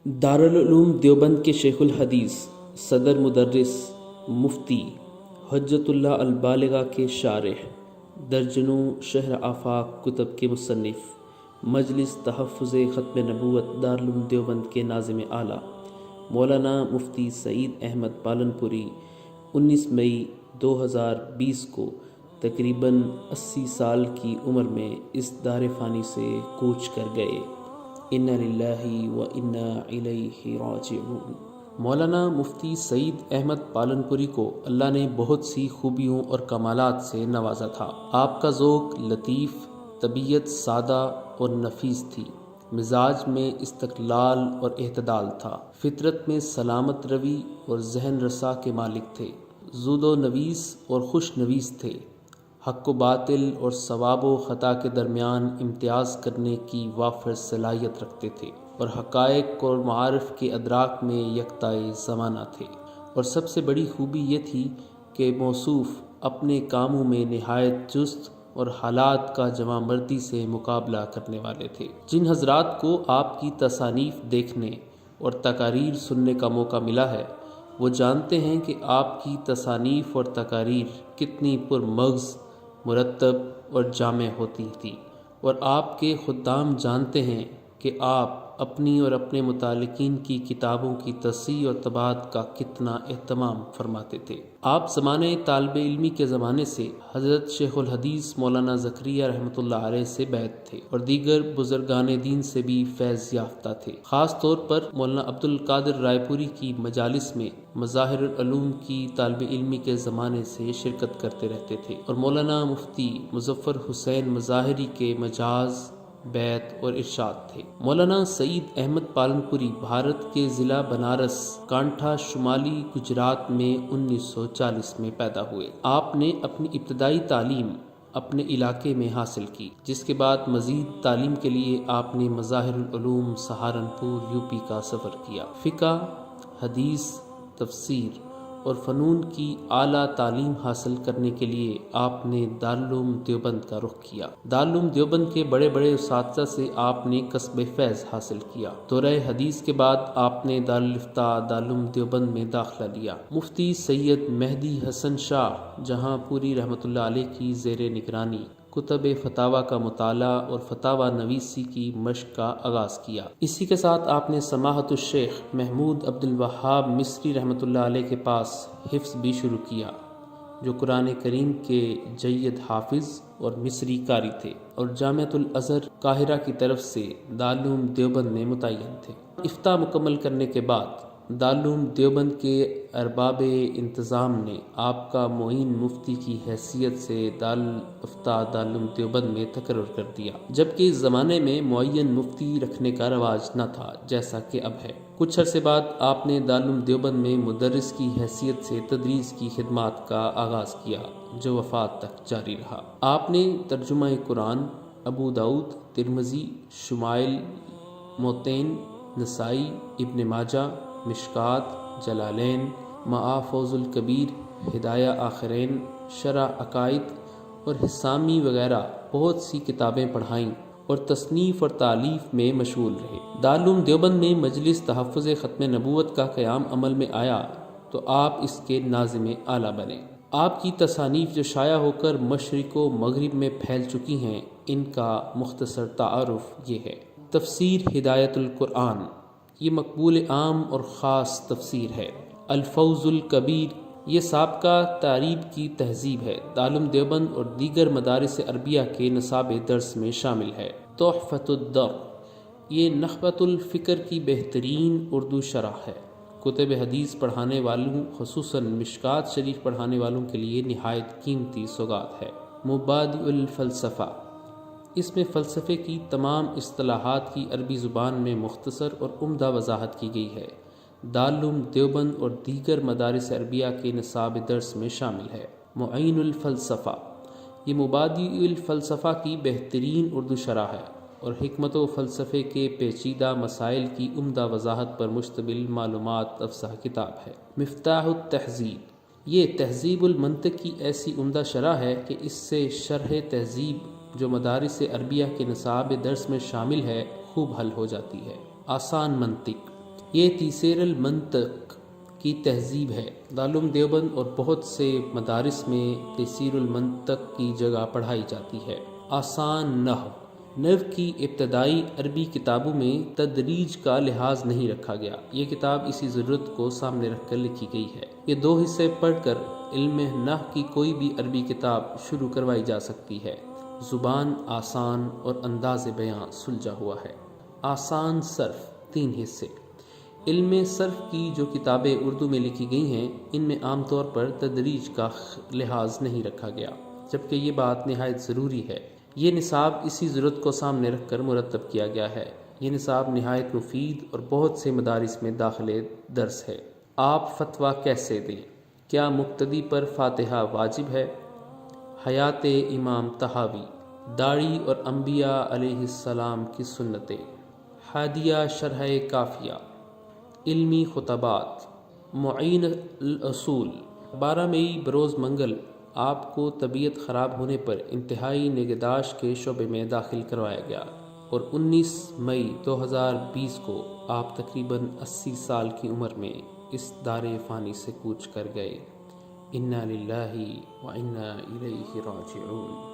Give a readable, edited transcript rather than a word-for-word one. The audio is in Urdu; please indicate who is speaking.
Speaker 1: دارالعلوم دیوبند کے شیخ الحدیث، صدر مدرس، مفتی، حجت اللہ البالغہ کے شارح، درجنوں شہر آفاق کتب کے مصنف، مجلس تحفظ ختم نبوت دارالعلوم دیوبند کے ناظم اعلیٰ مولانا مفتی سعید احمد پالنپوری 19 مئی 2020 کو تقریباً 80 سال کی عمر میں اس دار فانی سے کوچ کر گئے۔ انا للہ و انا الیہ راجعون۔ مولانا مفتی سعید احمد پالنپوری کو اللہ نے بہت سی خوبیوں اور کمالات سے نوازا تھا۔ آپ کا ذوق لطیف، طبیعت سادہ اور نفیس تھی، مزاج میں استقلال اور اعتدال تھا، فطرت میں سلامت روی اور ذہن رسا کے مالک تھے، زود و نویس اور خوش نویس تھے، حق و باطل اور ثواب و خطا کے درمیان امتیاز کرنے کی وافر صلاحیت رکھتے تھے، اور حقائق اور معارف کے ادراک میں یکتائے زمانہ تھے، اور سب سے بڑی خوبی یہ تھی کہ موصوف اپنے کاموں میں نہایت چست اور حالات کا جواں مردی سے مقابلہ کرنے والے تھے۔ جن حضرات کو آپ کی تصانیف دیکھنے اور تقاریر سننے کا موقع ملا ہے، وہ جانتے ہیں کہ آپ کی تصانیف اور تقاریر کتنی پرمغز، مرتب اور جامع ہوتی تھی، اور آپ کے خدام جانتے ہیں کہ آپ اپنی اور اپنے متعلقین کی کتابوں کی تصحیح اور طباعت کا کتنا اہتمام فرماتے تھے۔ آپ زمانہ طالب علمی کے زمانے سے حضرت شیخ الحدیث مولانا زکریا رحمۃ اللہ علیہ سے بیعت تھے، اور دیگر بزرگان دین سے بھی فیض یافتہ تھے۔ خاص طور پر مولانا عبد القادر رائے پوری کی مجالس میں مظاہر العلوم کی طالب علمی کے زمانے سے شرکت کرتے رہتے تھے، اور مولانا مفتی مظفر حسین مظاہری کے مجاز، بیعت اور ارشاد تھے۔ مولانا سعید احمد پالنپوری بھارت کے ضلع بنارس کانٹھا شمالی گجرات میں 1940 میں پیدا ہوئے۔ آپ نے اپنی ابتدائی تعلیم اپنے علاقے میں حاصل کی، جس کے بعد مزید تعلیم کے لیے آپ نے مظاہر العلوم سہارنپور یو پی کا سفر کیا۔ فقہ، حدیث، تفسیر اور فنون کی اعلیٰ تعلیم حاصل کرنے کے لیے آپ نے دارالعلوم دیوبند کا رخ کیا۔ دارالعلوم دیوبند کے بڑے بڑے اساتذہ سے آپ نے کسب فیض حاصل کیا۔ دورہ حدیث کے بعد آپ نے دارالافتاء دارالعلوم دیوبند میں داخلہ لیا۔ مفتی سید مہدی حسن شاہ جہاں پوری رحمۃ اللہ علیہ کی زیر نگرانی کتب فتاویٰ کا مطالعہ اور فتاویٰ نویسی کی مشق کا آغاز کیا۔ اسی کے ساتھ آپ نے سماحت الشیخ محمود عبد الوہاب مصری رحمۃ اللہ علیہ کے پاس حفظ بھی شروع کیا، جو قرآن کریم کے جید حافظ اور مصری قاری تھے، اور جامعۃ الازہر قاہرہ کی طرف سے دارالعلوم دیوبند میں متعین تھے۔ افتاء مکمل کرنے کے بعد دارالعلوم دیوبند کے ارباب انتظام نے آپ کا معین مفتی کی حیثیت سے دارالافتاء دارالعلوم دیوبند میں تقرر کر دیا، جبکہ اس زمانے میں معین مفتی رکھنے کا رواج نہ تھا جیسا کہ اب ہے۔ کچھ عرصے بعد آپ نے دارالعلوم دیوبند میں مدرس کی حیثیت سے تدریس کی خدمات کا آغاز کیا، جو وفات تک جاری رہا۔ آپ نے ترجمہ قرآن، ابو داؤد، ترمذی، شمائل، موطین، نسائی، ابن ماجہ، مشکوٰۃ، جلالین، معافوظ الکبیر، ہدایہ آخرین، شرح عقائد اور حسامی وغیرہ بہت سی کتابیں پڑھائیں، اور تصنیف اور تالیف میں مشغول رہے۔ دارالعلوم دیوبند میں مجلس تحفظ ختم نبوت کا قیام عمل میں آیا تو آپ اس کے ناظم اعلیٰ بنے۔ آپ کی تصانیف جو شائع ہو کر مشرق و مغرب میں پھیل چکی ہیں، ان کا مختصر تعارف یہ ہے۔ تفسیر ہدایت القرآن، یہ مقبول عام اور خاص تفسیر ہے۔ الفوز الکبیر، یہ سابقہ تعریب کی تہذیب ہے، دارالعلوم دیوبند اور دیگر مدارس عربیہ کے نصاب درس میں شامل ہے۔ تحفۃ الدر، یہ نخبۃ الفکر کی بہترین اردو شرح ہے، کتب حدیث پڑھانے والوں خصوصاً مشکوٰۃ شریف پڑھانے والوں کے لیے نہایت قیمتی سوغات ہے۔ مبادئ الفلسفہ، اس میں فلسفے کی تمام اصطلاحات کی عربی زبان میں مختصر اور عمدہ وضاحت کی گئی ہے، دارالعلوم دیوبند اور دیگر مدارس عربیہ کے نصاب درس میں شامل ہے۔ معین الفلسفہ، یہ مبادئ الفلسفہ کی بہترین اردو شرح ہے، اور حکمت و فلسفے کے پیچیدہ مسائل کی عمدہ وضاحت پر مشتمل معلومات افزا کتاب ہے۔ مفتاح التہذیب، یہ تہذیب المنطق کی ایسی عمدہ شرح ہے کہ اس سے شرح تہذیب جو مدارس عربیہ کے نصاب درس میں شامل ہے خوب حل ہو جاتی ہے۔ آسان منطق، یہ تیسیر المنطق کی تہذیب ہے۔ دارالعلوم دیوبند اور بہت سے مدارس میں تیسیر المنطق کی جگہ پڑھائی جاتی ہے۔ آسان نحو کی ابتدائی عربی کتابوں میں تدریج کا لحاظ نہیں رکھا گیا۔ یہ کتاب اسی ضرورت کو سامنے رکھ کر لکھی گئی ہے۔ یہ 2 حصے پڑھ کر علم نحو کی کوئی بھی عربی کتاب شروع کروائی جا سکتی ہے۔ زبان آسان اور انداز بیاں سلجھا ہوا ہے۔ آسان صرف 3 حصے۔ علم صرف کی جو کتابیں اردو میں لکھی گئی ہیں ان میں عام طور پر تدریج کا لحاظ نہیں رکھا گیا، جبکہ یہ بات نہایت ضروری ہے۔ یہ نصاب اسی ضرورت کو سامنے رکھ کر مرتب کیا گیا ہے۔ یہ نصاب نہایت مفید اور بہت سے مدارس میں داخل درس ہے۔ آپ فتویٰ کیسے دیں؟ کیا مقتدی پر فاتحہ واجب ہے؟ حیات امام طحاوی، داڑھی اور انبیاء علیہ السلام کی سنتیں، ہادیہ شرح کافیہ، علمی خطبات، معین الاصول۔ 12 مئی بروز منگل آپ کو طبیعت خراب ہونے پر انتہائی نگہداشت کے شعبے میں داخل کروایا گیا اور 19 مئی 2020 کو آپ تقریباً 80 سال کی عمر میں اس دار فانی سے کوچ کر گئے۔ انا للہ و انا الیہ راجعون۔